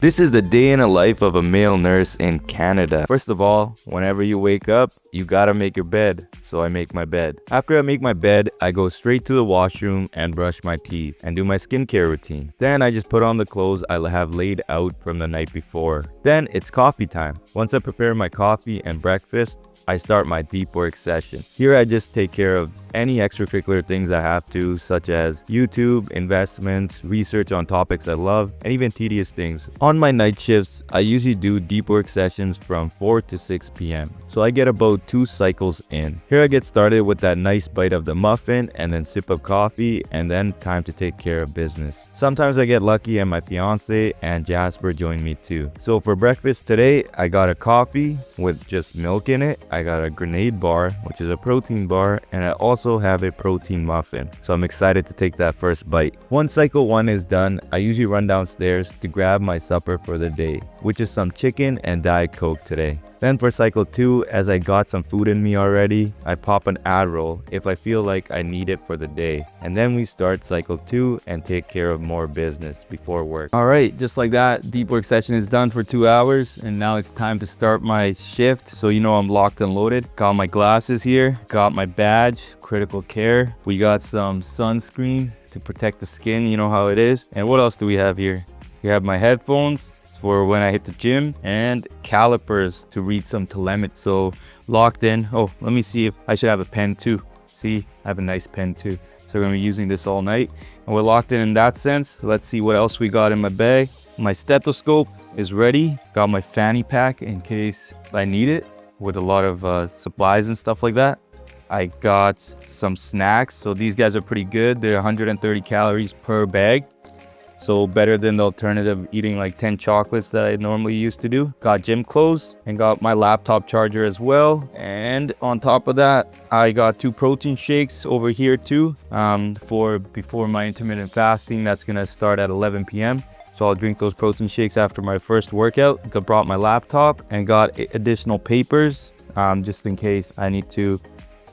This is the day in the life of a male nurse in Canada. First of all, whenever you wake up, you gotta make your bed. So I make my bed. After I make my bed, I go straight to the washroom and brush my teeth and do my skincare routine. Then I just put on the clothes I have laid out from the night before. Then it's coffee time. Once I prepare my coffee and breakfast, I start my deep work session. Here I just take care of any extracurricular things I have to, such as YouTube, investments, research on topics I love, and even tedious things. On my night shifts, I usually do deep work sessions from 4 to 6 p.m. So I get about 2 cycles in. Here I get started with that nice bite of the muffin and then sip of coffee and then time to take care of business. Sometimes I get lucky and my fiance and Jasper join me too. So for breakfast today, I got a coffee with just milk in it. I got a grenade bar, which is a protein bar, and I also have a protein muffin. So I'm excited to take that first bite. Once cycle 1 is done, I usually run downstairs to grab my supper for the day, which is some chicken and Diet Coke today. Then for cycle 2, as I got some food in me already, I pop an Adderall if I feel like I need it for the day. And then we start cycle 2 and take care of more business before work. All right, just like that, deep work session is done for 2 hours. And now it's time to start my shift. So you know I'm locked and loaded. Got my glasses here, got my badge, critical care. We got some sunscreen to protect the skin, you know how it is. And what else do we have here? We have my headphones for when I hit the gym, and calipers to read some telemetry. So locked in. Oh, let me see if I should have a pen too. See, I have a nice pen too. So we're gonna be using this all night, and we're locked in that sense. Let's see what else we got in my bag. My stethoscope is ready. Got my fanny pack in case I need it, with a lot of supplies and stuff like that. I got some snacks. So these guys are pretty good. They're 130 calories per bag. So better than the alternative eating like 10 chocolates that I normally used to do. Got gym clothes and got my laptop charger as well. And on top of that, I got 2 protein shakes over here too, for before my intermittent fasting. That's gonna start at 11 p.m. So I'll drink those protein shakes after my first workout. I brought my laptop and got additional papers, just in case I need to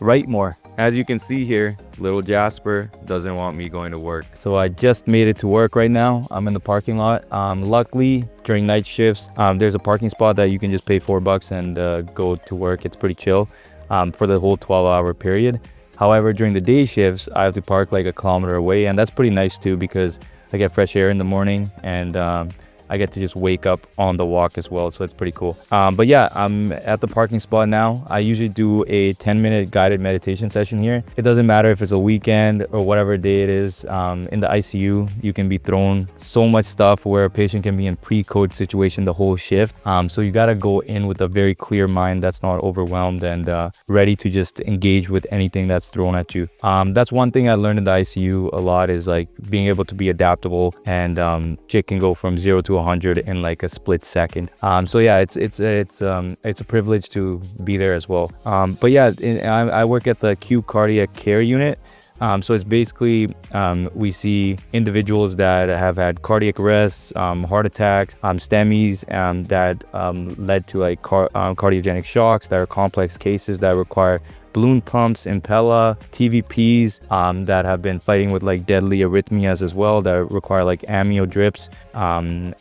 write more. As you can see here, little Jasper doesn't want me going to work. So I just made it to work right now. I'm in the parking lot. Luckily, during night shifts, there's a parking spot that you can just pay $4 and go to work. It's pretty chill for the whole 12-hour period. However, during the day shifts, I have to park like a kilometer away, and that's pretty nice too because I get fresh air in the morning, and I get to just wake up on the walk as well, so it's pretty cool. But yeah, I'm at the parking spot now. I usually do a 10-minute guided meditation session here. It doesn't matter if it's a weekend or whatever day it is. In the ICU, you can be thrown so much stuff where a patient can be in pre-code situation the whole shift. So you gotta go in with a very clear mind that's not overwhelmed and ready to just engage with anything that's thrown at you. That's one thing I learned in the ICU a lot, is like being able to be adaptable, and shit can go from 0 to 100 in like a split second. So yeah, it's a privilege to be there as well. But yeah, I work at the acute cardiac care unit. So it's basically we see individuals that have had cardiac arrests, heart attacks, STEMIs that led to like cardiogenic shocks, that are complex cases that require balloon pumps, Impella, TVPs that have been fighting with like deadly arrhythmias as well, that require like amnio drips, and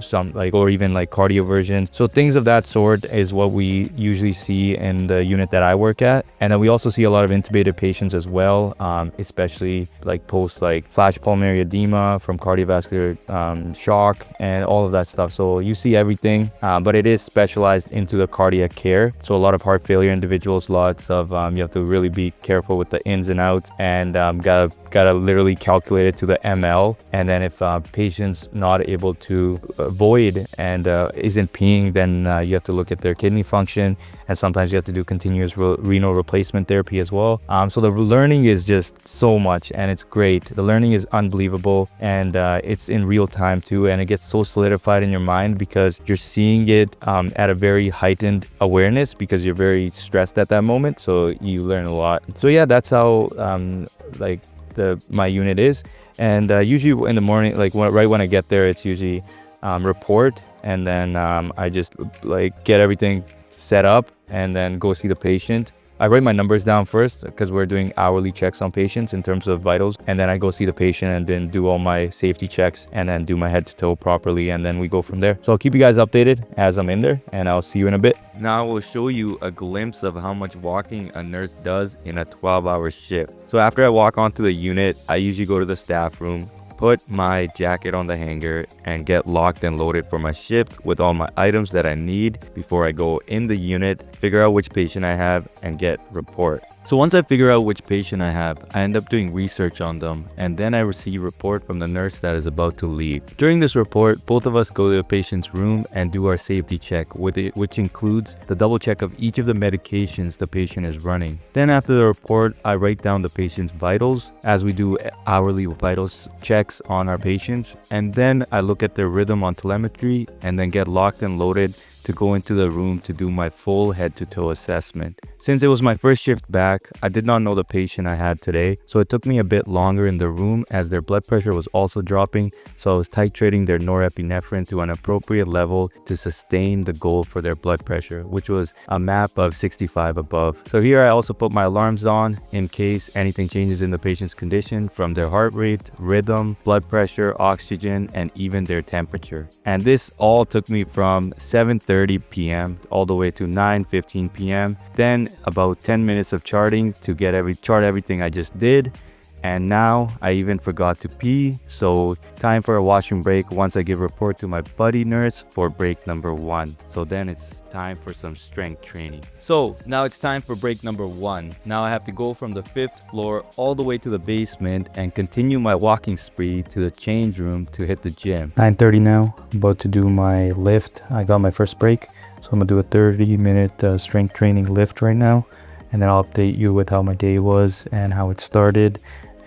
some like, or even like cardioversion. So things of that sort is what we usually see in the unit that I work at. And then we also see a lot of intubated patients as well, especially like post like flash pulmonary edema from cardiovascular shock and all of that stuff. So you see everything, but it is specialized into the cardiac care. So a lot of heart failure individuals, lots of you have to really be careful with the ins and outs, and gotta literally calculate it to the ml. And then if patient's not able to void and isn't peeing, then you have to look at their kidney function, and sometimes you have to do continuous renal replacement therapy as well. So the learning is just so much, and it's great. The learning is unbelievable, and it's in real time too, and it gets so solidified in your mind because you're seeing it at a very heightened awareness, because you're very stressed at that moment. So you learn a lot. So yeah, that's how like my unit is. And usually in the morning, like right when I get there, it's usually report, and then I just like get everything set up and then go see the patient. I write my numbers down first because we're doing hourly checks on patients in terms of vitals. And then I go see the patient and then do all my safety checks and then do my head to toe properly. And then we go from there. So I'll keep you guys updated as I'm in there, and I'll see you in a bit. Now I will show you a glimpse of how much walking a nurse does in a 12-hour shift. So after I walk onto the unit, I usually go to the staff room, put my jacket on the hanger, and get locked and loaded for my shift with all my items that I need before I go in the unit, figure out which patient I have, and get report. So once I figure out which patient I have, I end up doing research on them, and then I receive report from the nurse that is about to leave. During this report, both of us go to the patient's room and do our safety check, which includes the double check of each of the medications the patient is running. Then after the report, I write down the patient's vitals as we do hourly vitals checks on our patients, and then I look at their rhythm on telemetry and then get locked and loaded to go into the room to do my full head-to-toe assessment. Since it was my first shift back, I did not know the patient I had today, so it took me a bit longer in the room as their blood pressure was also dropping, so I was titrating their norepinephrine to an appropriate level to sustain the goal for their blood pressure, which was a MAP of 65 above. So here I also put my alarms on in case anything changes in the patient's condition, from their heart rate, rhythm, blood pressure, oxygen, and even their temperature. And this all took me from 7:30 p.m. all the way to 9:15 p.m. Then about 10 minutes of charting to get chart everything I just did. And now I even forgot to pee, so time for a washroom break once I give report to my buddy nurse for break number 1. So then it's time for some strength training. So now it's time for break number 1. Now I have to go from the 5th floor all the way to the basement and continue my walking spree to the change room to hit the gym. 9:30 now, about to do my lift. I got my first break, so I'm gonna do a 30-minute strength training lift right now, and then I'll update you with how my day was and how it started,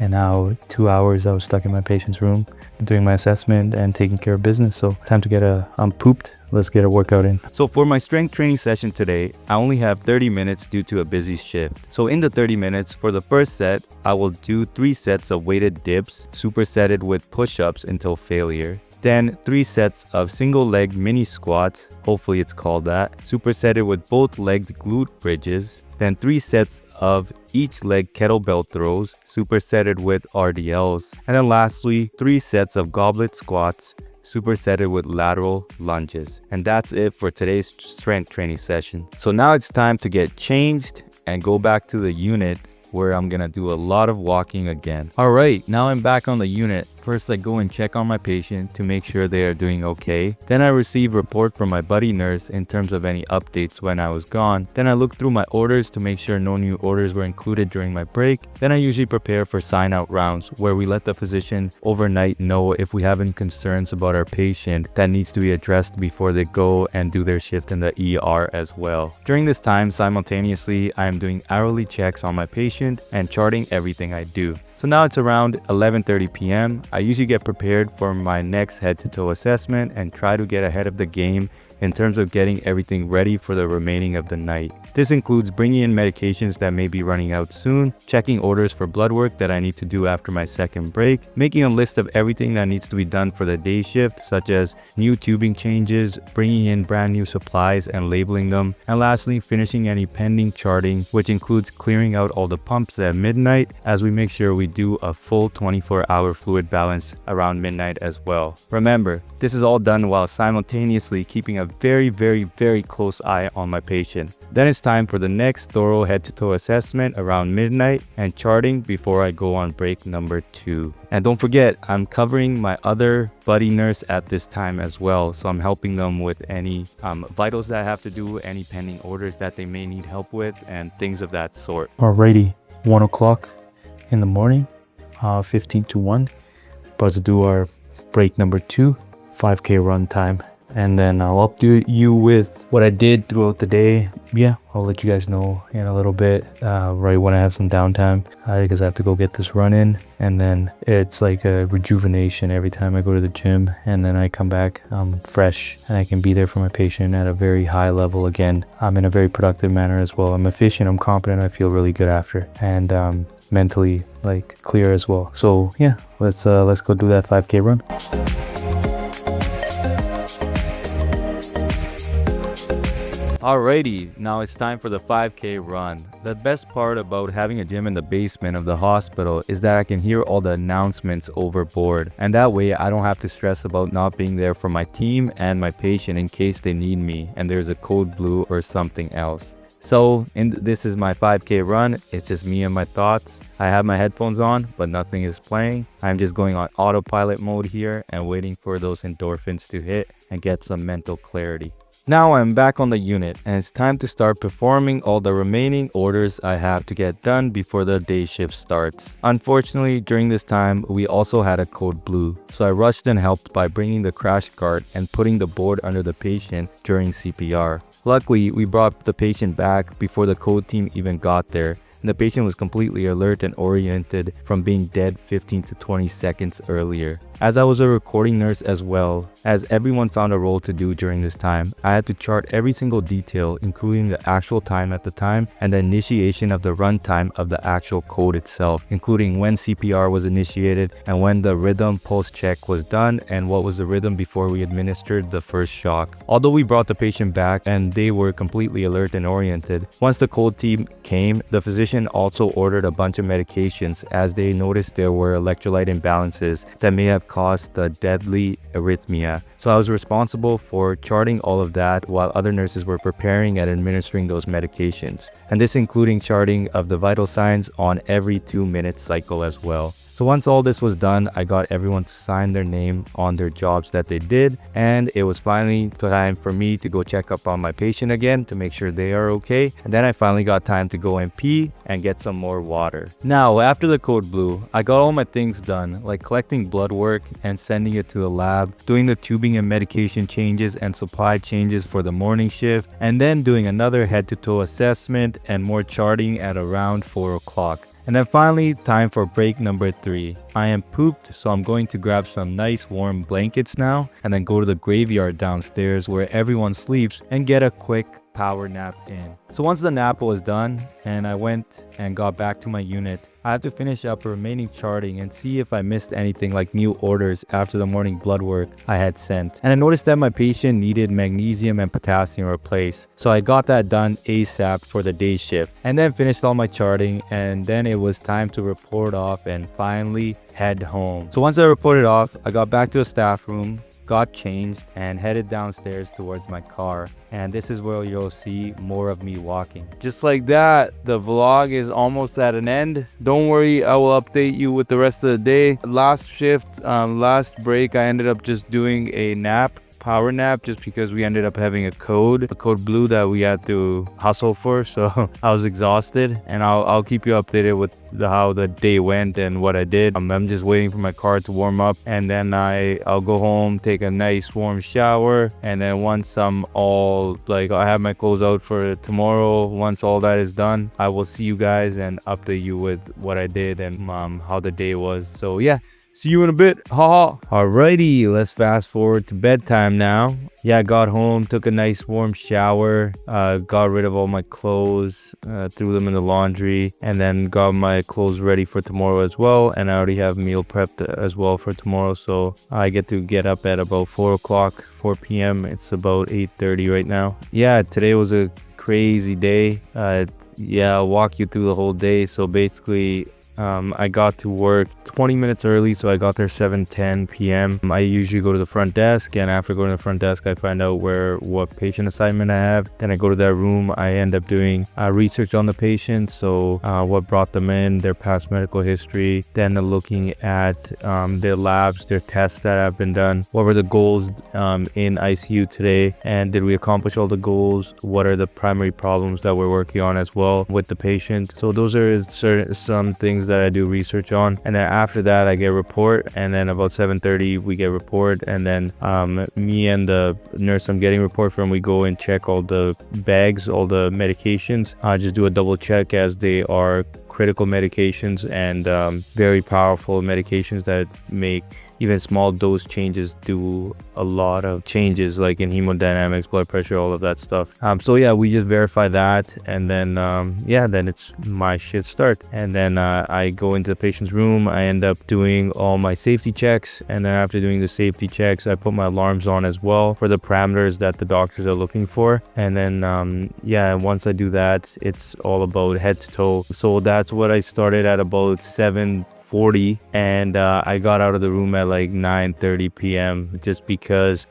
and now 2 hours I was stuck in my patient's room doing my assessment and taking care of business. So time to get I'm pooped. Let's get a workout in. So for my strength training session today, I only have 30 minutes due to a busy shift. So in the 30 minutes, for the first set, I will do 3 sets of weighted dips, supersetted with push-ups until failure. Then 3 sets of single leg mini squats, hopefully it's called that, supersetted with both legged glute bridges. Then 3 sets of each leg kettlebell throws, supersetted with RDLs. And then lastly, 3 sets of goblet squats, supersetted with lateral lunges. And that's it for today's strength training session. So now it's time to get changed and go back to the unit, where I'm gonna do a lot of walking again. All right, now I'm back on the unit. First, I go and check on my patient to make sure they are doing okay. Then I receive report from my buddy nurse in terms of any updates when I was gone. Then I look through my orders to make sure no new orders were included during my break. Then I usually prepare for sign out rounds, where we let the physician overnight know if we have any concerns about our patient that needs to be addressed before they go and do their shift in the ER as well. During this time, simultaneously, I am doing hourly checks on my patient and charting everything I do. So now it's around 11:30 p.m. I usually get prepared for my next head-to-toe assessment and try to get ahead of the game in terms of getting everything ready for the remaining of the night. This includes bringing in medications that may be running out soon, checking orders for blood work that I need to do after my second break, making a list of everything that needs to be done for the day shift, such as new tubing changes, bringing in brand new supplies and labeling them, and lastly, finishing any pending charting, which includes clearing out all the pumps at midnight as we make sure we do a full 24-hour fluid balance around midnight as well. Remember, this is all done while simultaneously keeping a very close eye on my patient. Then it's time for the next thorough head-to-toe assessment around midnight and charting before I go on break number 2. And don't forget, I'm covering my other buddy nurse at this time as well, so I'm helping them with any vitals that I have to do, any pending orders that they may need help with, and things of that sort. Alrighty, 1 o'clock in the morning, 15 to 1, about to do our break number 2, 5K run time. And then I'll update you with what I did throughout the day. Yeah, I'll let you guys know in a little bit, right when I have some downtime, because I have to go get this run in. And then it's like a rejuvenation every time I go to the gym, and then I come back fresh and I can be there for my patient at a very high level again. I'm in a very productive manner as well. I'm efficient, I'm confident, I feel really good after, and mentally like clear as well. So yeah, let's go do that 5K run. Alrighty, now it's time for the 5K run. The best part about having a gym in the basement of the hospital is that I can hear all the announcements overboard, and that way I don't have to stress about not being there for my team and my patient in case they need me and there's a code blue or something else. So this is my 5K run. It's just me and my thoughts. I have my headphones on, but nothing is playing. I'm just going on autopilot mode here and waiting for those endorphins to hit and get some mental clarity. Now I'm back on the unit and it's time to start performing all the remaining orders I have to get done before the day shift starts. Unfortunately, during this time, we also had a code blue, so I rushed and helped by bringing the crash cart and putting the board under the patient during CPR. Luckily, we brought the patient back before the code team even got there, and the patient was completely alert and oriented from being dead 15 to 20 seconds earlier. As I was a recording nurse as well, as everyone found a role to do during this time, I had to chart every single detail, including the actual time at the time and the initiation of the runtime of the actual code itself, including when CPR was initiated and when the rhythm pulse check was done and what was the rhythm before we administered the first shock. Although we brought the patient back and they were completely alert and oriented, once the code team came, the physician also ordered a bunch of medications as they noticed there were electrolyte imbalances that may have caused the deadly arrhythmia. So I was responsible for charting all of that while other nurses were preparing and administering those medications. And this including charting of the vital signs on every 2-minute cycle as well. So once all this was done, I got everyone to sign their name on their jobs that they did, and it was finally time for me to go check up on my patient again to make sure they are okay. And then I finally got time to go and pee and get some more water. Now, after the code blue, I got all my things done, like collecting blood work and sending it to the lab, doing the tubing and medication changes and supply changes for the morning shift, and then doing another head-to-toe assessment and more charting at around 4 o'clock. And then finally, time for break number 3. I am pooped, so I'm going to grab some nice warm blankets now and then go to the graveyard downstairs where everyone sleeps and get a quick power nap in. So once the nap was done and I went and got back to my unit, I had to finish up remaining charting and see if I missed anything like new orders after the morning blood work I had sent. And I noticed that my patient needed magnesium and potassium replaced. So I got that done ASAP for the day shift and then finished all my charting, and then it was time to report off and finally head home. So once I reported off, I got back to the staff room, got changed, and headed downstairs towards my car. And this is where you'll see more of me walking. Just like that, the vlog is almost at an end. Don't worry, I will update you with the rest of the day. Last shift, last break, I ended up just doing a power nap, just because we ended up having a code blue that we had to hustle for. So I was exhausted, and I'll keep you updated with how the day went and what I did. I'm just waiting for my car to warm up, and then I'll go home, take a nice warm shower, and then once I'm all I have my clothes out for tomorrow, once all that is done, I will see you guys and update you with what I did and how the day was. So yeah, see you in a bit. Haha. Alrighty, let's fast forward to bedtime now. Yeah, I got home, took a nice warm shower, got rid of all my clothes, threw them in the laundry, and then got my clothes ready for tomorrow as well. And I already have meal prepped as well for tomorrow. So I get to get up at about 4 p.m. It's about 8:30 right now. Yeah, today was a crazy day. Yeah, I'll walk you through the whole day. So basically, I got to work 20 minutes early, so I got there 7:10 p.m. I usually go to the front desk, and after going to the front desk, I find out what patient assignment I have. Then I go to that room. I end up doing research on the patient, so what brought them in, their past medical history, then looking at their labs, their tests that have been done, what were the goals in ICU today, and did we accomplish all the goals, what are the primary problems that we're working on as well with the patient. So those are some things that I do research on, and then after that I get a report, and then about 7:30 we get a report, and then me and the nurse I'm getting a report from, we go and check all the bags, all the medications. I just do a double check as they are critical medications and very powerful medications that make even small dose changes do a lot of changes, like in hemodynamics, blood pressure, all of that stuff. So yeah, we just verify that, and then then it's my shit start. And then I go into the patient's room. I end up doing all my safety checks, and then after doing the safety checks, I put my alarms on as well for the parameters that the doctors are looking for. And then once I do that, it's all about head to toe. So that's what I started at about 7:40, and I got out of the room at like 9:30 p.m. just because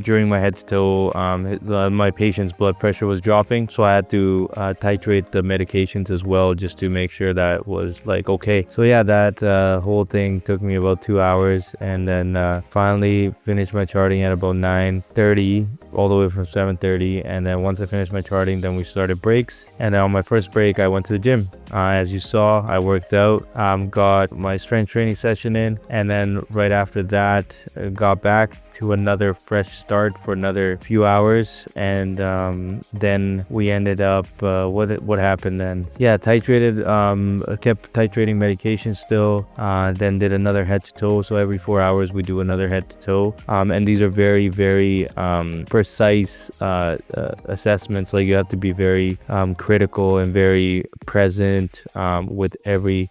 during my head to toe, my patient's blood pressure was dropping, so I had to titrate the medications as well, just to make sure that it was like okay. So yeah, that whole thing took me about 2 hours, and then finally finished my charting at about 9:30, all the way from 7:30. And then once I finished my charting, then we started breaks. And then on my first break, I went to the gym. As you saw, I worked out, got my strength training session in, and then right after that, got back to another fresh start for another few hours. And then we ended up, what happened then? Yeah, titrated, kept titrating medication still, then did another head to toe. So every 4 hours we do another head to toe. And these are very, very precise assessments. Like you have to be very critical and very present with every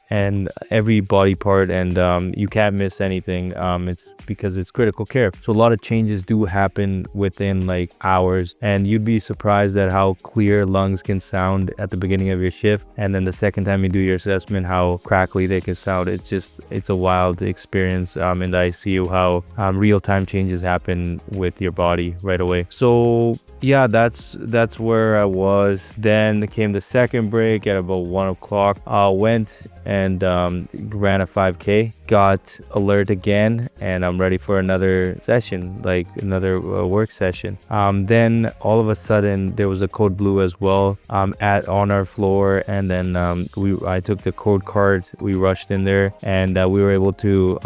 body part, and you can't miss anything. It's because it's critical care. So a lot of changes do happen within like hours, and you'd be surprised at how clear lungs can sound at the beginning of your shift, and then the second time you do your assessment, how crackly they can sound. It's a wild experience in the ICU, how real-time changes happen with your body right away. So yeah, that's where I was. Then came the second break at about 1 o'clock. Went and ran a 5k, got alert again, and I'm ready for another session, like another work session. Then all of a sudden there was a code blue as well on our floor, and then I took the code card. We rushed in there, and we were able to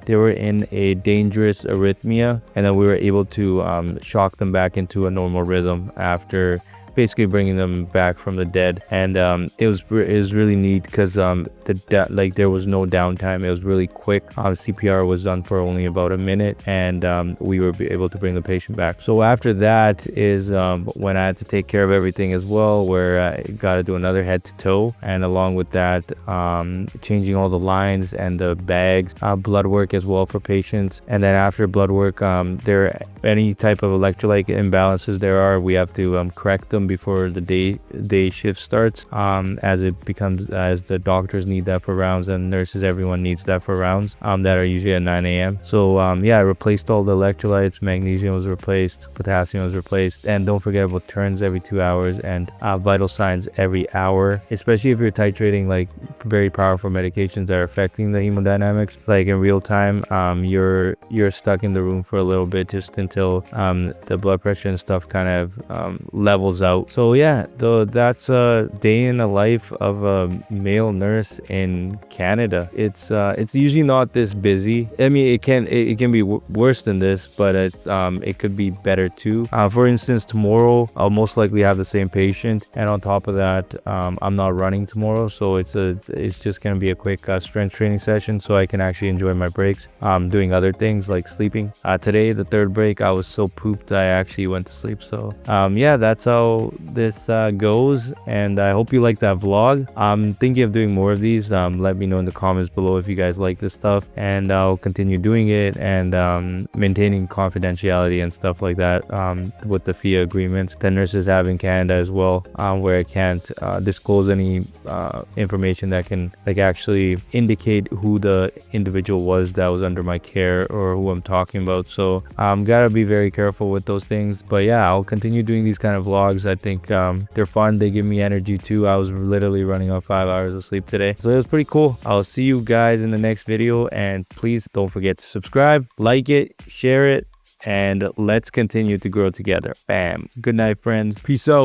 they were in a dangerous arrhythmia, and then we were able to shock them back into a normal rhythm after basically bringing them back from the dead. And it was really neat because there was no downtime. It was really quick. CPR was done for only about a minute, and we were able to bring the patient back. So after that is when I had to take care of everything as well, where I got to do another head to toe, and along with that, changing all the lines and the bags, blood work as well for patients. And then after blood work, any type of electrolyte imbalances we have to correct them before the day shift starts, as the doctors need that for rounds, and nurses, everyone needs that for rounds that are usually at 9 a.m. So I replaced all the electrolytes. Magnesium was replaced, potassium was replaced, and don't forget about turns every 2 hours, and vital signs every hour, especially if you're titrating like very powerful medications that are affecting the hemodynamics. Like in real time, you're stuck in the room for a little bit, just until the blood pressure and stuff kind of levels out. So yeah, that's a day in the life of a male nurse in Canada. It's usually not this busy. I mean, it can be worse than this, but it could be better too. For instance, tomorrow I'll most likely have the same patient, and on top of that, I'm not running tomorrow, so it's just gonna be a quick strength training session, so I can actually enjoy my breaks, doing other things like sleeping. Today, the third break, I was so pooped I actually went to sleep. So yeah, that's how this goes, and I hope you like that vlog. I'm thinking of doing more of these. Let me know in the comments below if you guys like this stuff, and I'll continue doing it, and maintaining confidentiality and stuff like that with the FIA agreements that nurses have in Canada as well, where I can't disclose any information that can actually indicate who the individual was that was under my care or who I'm talking about. So gotta be very careful with those things. But yeah, I'll continue doing these kind of vlogs. I think they're fun. They give me energy too. I was literally running on 5 hours of sleep today, so it was pretty cool. I'll see you guys in the next video, and please don't forget to subscribe, like it, share it, and let's continue to grow together. Bam. Good night, friends. Peace out.